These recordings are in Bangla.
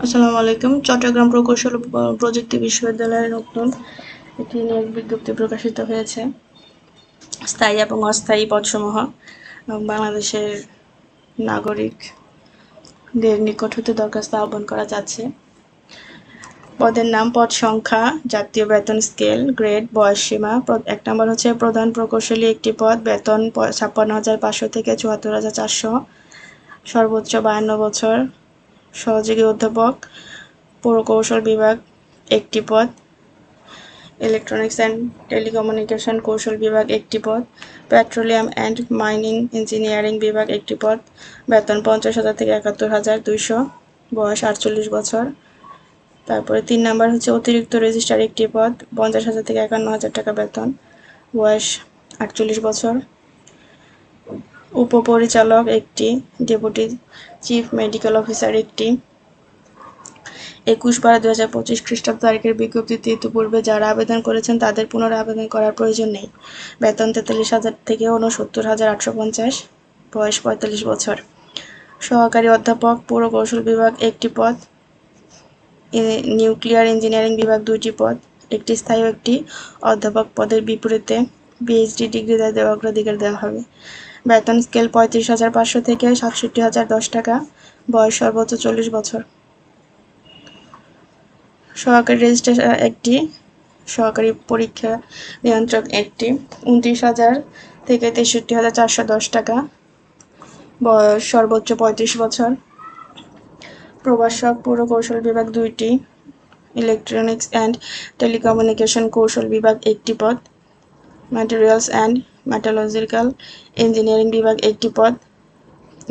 আসসালামু আলাইকুম। চট্টগ্রাম প্রকৌশল প্রযুক্তি বিশ্ববিদ্যালয়ের নতুন একটি নিয়োগ বিজ্ঞপ্তি প্রকাশিত হয়েছে। স্থায়ী এবং অস্থায়ী পদসমূহ বাংলাদেশের নাগরিকদের নিকট হতে দরখাস্ত আহ্বান করা যাচ্ছে। পদের নাম, পদ সংখ্যা, জাতীয় বেতন স্কেল, গ্রেড, বয়সসীমা। ১ নম্বর হচ্ছে প্রধান প্রকৌশলী একটি পদ, বেতন ৫৬,৫০০ থেকে ৭৪,৪০০, সর্বোচ্চ ৫২ বছর। সহযোগী অধ্যাপক, প্রকৌশল বিভাগ একটি পদ, ইলেকট্রনিক্স অ্যান্ড টেলিকমিউনিকেশন কৌশল বিভাগ একটি পদ, পেট্রোলিয়াম অ্যান্ড মাইনিং ইঞ্জিনিয়ারিং বিভাগ একটি পদ, বেতন ৫০,০০০ থেকে ৭১,২০০, বয়স ৪৮ বছর। তারপরে ৩ নাম্বার হচ্ছে অতিরিক্ত রেজিস্ট্রার একটি পদ, ৫০,০০০ থেকে ৫১,০০০ টাকা বেতন, বয়স ৪৮ বছর। উপপরিচালক একটি, ডেপুটি চিফ মেডিকেল অফিসার একটি। ২১/১২/২০২৫ খ্রিস্টাব্দ তারিখের বিজ্ঞপ্তিতে ইতিপূর্বে যারা আবেদন করেছেন তাদের পুনরায় আবেদন করার প্রয়োজন নেই। বেতন ৪৩,০০০ থেকে ৬৯,৮৫০, বয়স ৪৫ বছর। সহকারী অধ্যাপক, পুরকৌশল বিভাগ একটি পদ, নিউক্লিয়ার ইঞ্জিনিয়ারিং বিভাগ ২টি পদ। একটি স্থায়ী ও একটি অধ্যাপক পদের বিপরীতে পিএইচডি ডিগ্রি দেওয়া অগ্রাধিকার দেওয়া হবে। বেতন স্কেল ৩৫,৫০০ থেকে ৬৭,০১০ টাকা, বয়স সর্বোচ্চ ৪০ বছর। সহকারী রেজিস্ট্রার একটি, সহকারী পরীক্ষা নিয়ন্ত্রক একটি, ২৯,০০০ থেকে ৬৩,৪১০ টাকা, বয়স সর্বোচ্চ ৩৫ বছর। প্রভাষক, পুরকৌশল বিভাগ ২টি, ইলেকট্রনিক্স অ্যান্ড টেলিকমিউনিকেশন কৌশল বিভাগ একটি পদ, ম্যাটেরিয়ালস অ্যান্ড মেটালজিক্যাল ইঞ্জিনিয়ারিং বিভাগ একটি পদ,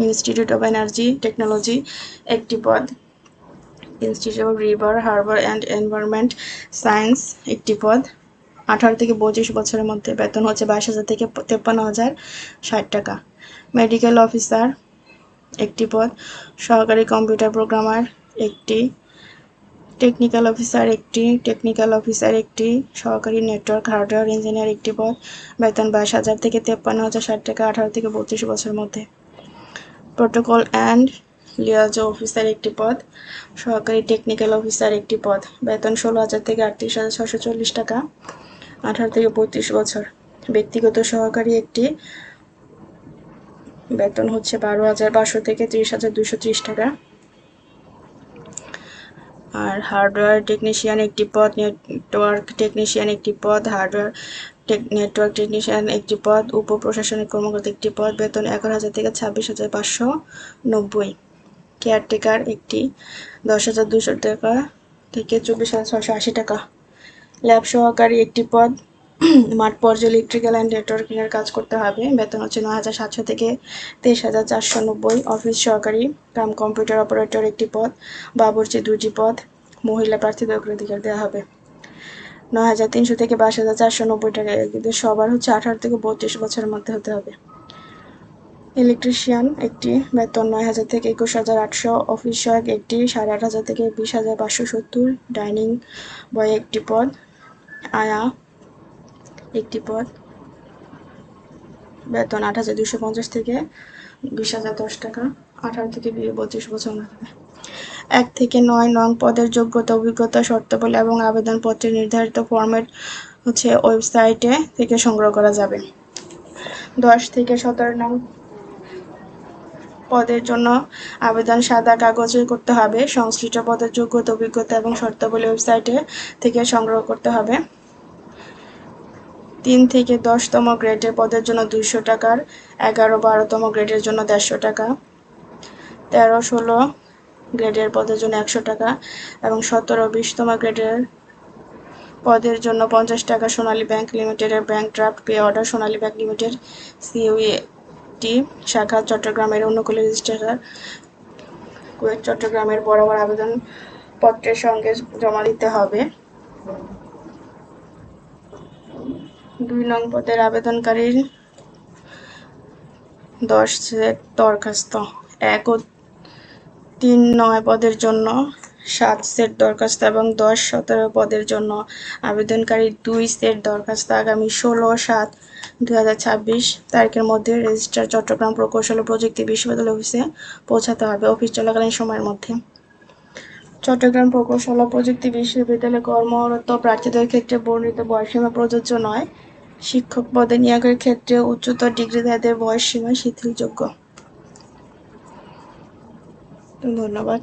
ইনস্টিটিউট অব এনার্জি টেকনোলজি একটি পদ, institute of river, Harbour and environment science একটি পদ। ১৮ থেকে ২৫ বছরের মধ্যে। বেতন হচ্ছে ২২,০০০ থেকে ৫৩,০৬০ টাকা। মেডিকেল অফিসার একটি পদ, সহকারী কম্পিউটার প্রোগ্রামার একটি, টেকনিক্যাল অফিসার একটি, সহকারী নেটওয়ার্ক হার্ডওয়্যার ইঞ্জিনিয়ার একটি পদ। বেতন ২২,০০০ থেকে ৫৩,০৬০ টাকা, ১৮ থেকে ৩২ বছরের মধ্যে। প্রোটোকল অ্যান্ড লিয়াজো অফিসার একটি পদ, সহকারী টেকনিক্যাল অফিসার একটি পদ। বেতন ১৬,০০০ থেকে ৩৮,৬৪০ টাকা, ১৮ থেকে ৩৫ বছর। ব্যক্তিগত সহকারী একটি, বেতন হচ্ছে ১২,৫০০ থেকে ৩০,২৩০ টাকা। আর হার্ডওয়্যার টেকনিশিয়ান একটি পদ, নেটওয়ার্ক টেকনিশিয়ান একটি পদ, নেটওয়ার্ক টেকনিশিয়ান একটি পদ, উপপ্রশাসনিক কর্মকর্তা একটি পদ। বেতন ১১,০০০ থেকে ২৬,৫৯০। কেয়ারটেকার একটি, ১০,২০০ টাকা থেকে ২৪,৬৮০ টাকা। ল্যাব সহকারী একটি পদ, মাঠ পর্যায়ে ইলেকট্রিক্যাল অ্যান্ড নেটওয়ার্কিংয়ের কাজ করতে হবে। বেতন হচ্ছে ৯,৭০০ থেকে ২৩,৪৯০। অফিস সহকারী কাম কম্পিউটার অপারেটর একটি পদ, বাবুর্চি ২টি পদ। মহিলা প্রার্থীদের অগ্রাধিকার দেওয়া হবে। ৯,৩০০ থেকে ২২,৪৯০ টাকা, কিন্তু সবার হচ্ছে ১৮ থেকে ৩২ বছরের মধ্যে হতে হবে। ইলেকট্রিশিয়ান একটি, বেতন ৯,০০০ থেকে ২১,৮০০। অফিস সহায়ক একটি, ৮,৫০০ থেকে ২০,৫৭০। ডাইনিং বয় একটি পদ, আয়া একটি পদ। বেতন ৮,২৫০ থেকে ২০,০১০ টাকা, ১৮ থেকে ৩২ বছর মধ্যে। ১ থেকে ৯ নং পদের যোগ্যতা, অভিজ্ঞতা, শর্তাবলী এবং আবেদনপত্রের নির্ধারিত ফরম্যাট হচ্ছে ওয়েবসাইটে থেকে সংগ্রহ করা যাবে। ১০ থেকে ১৭ নং পদের জন্য আবেদন সাদা কাগজে করতে হবে। সংশ্লিষ্ট পদের যোগ্যতা, অভিজ্ঞতা এবং শর্তাবলী ওয়েবসাইটে থেকে সংগ্রহ করতে হবে। ৩ থেকে ১০তম গ্রেডের পদের জন্য ২০০ টাকার, ১১-১২তম গ্রেডের জন্য ১৫০ টাকা, ১৩-১৬ গ্রেডের পদের জন্য ১০০ টাকা এবং ১৭-২০তম গ্রেডের পদের জন্য ৫০ টাকা। সোনালী ব্যাংক লিমিটেডের ব্যাংক ড্রাফট পে অর্ডার, সোনালী ব্যাংক লিমিটেড সিইউটি শাখা চট্টগ্রামের অনুকূলে রেজিস্ট্রার কুয়েট চট্টগ্রামের বরাবর আবেদনপত্রের সঙ্গে জমা দিতে হবে। ২ নং পদের আবেদনকারীর ১০ সেট দরখাস্ত। ১ ও ৩-৯ পদের জন্য ৭ সেট দরখাস্ত এবং ১০-১৭ পদের জন্য আবেদনকারীর ২ সেট দরখাস্ত আগামী ১৬/৭/২০২৬ তারিখের মধ্যে রেজিস্ট্রার চট্টগ্রাম প্রকৌশল ও প্রযুক্তি বিশ্ববিদ্যালয় অফিসে পৌঁছাতে হবে, অফিস চলাকালীন সময়ের মধ্যে। চট্টগ্রাম প্রকৌশল ও প্রযুক্তি বিশ্ববিদ্যালয়ে কর্মরত প্রার্থীদের ক্ষেত্রে বর্ণিত বয়সসীমা প্রযোজ্য নয়। শিক্ষক পদে নিয়োগের ক্ষেত্রে উচ্চতর ডিগ্রিধারীদের বয়সসীমা শিথিলযোগ্য। ধন্যবাদ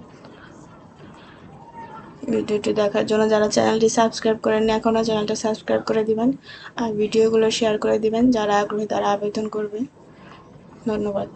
ভিডিওটি দেখার জন্য। যারা চ্যানেলটি সাবস্ক্রাইব করেননি এখনও চ্যানেলটা সাবস্ক্রাইব করে দিবেন আর ভিডিওগুলো শেয়ার করে দিবেন। যারা আগ্রহী তারা আবেদন করবে। ধন্যবাদ।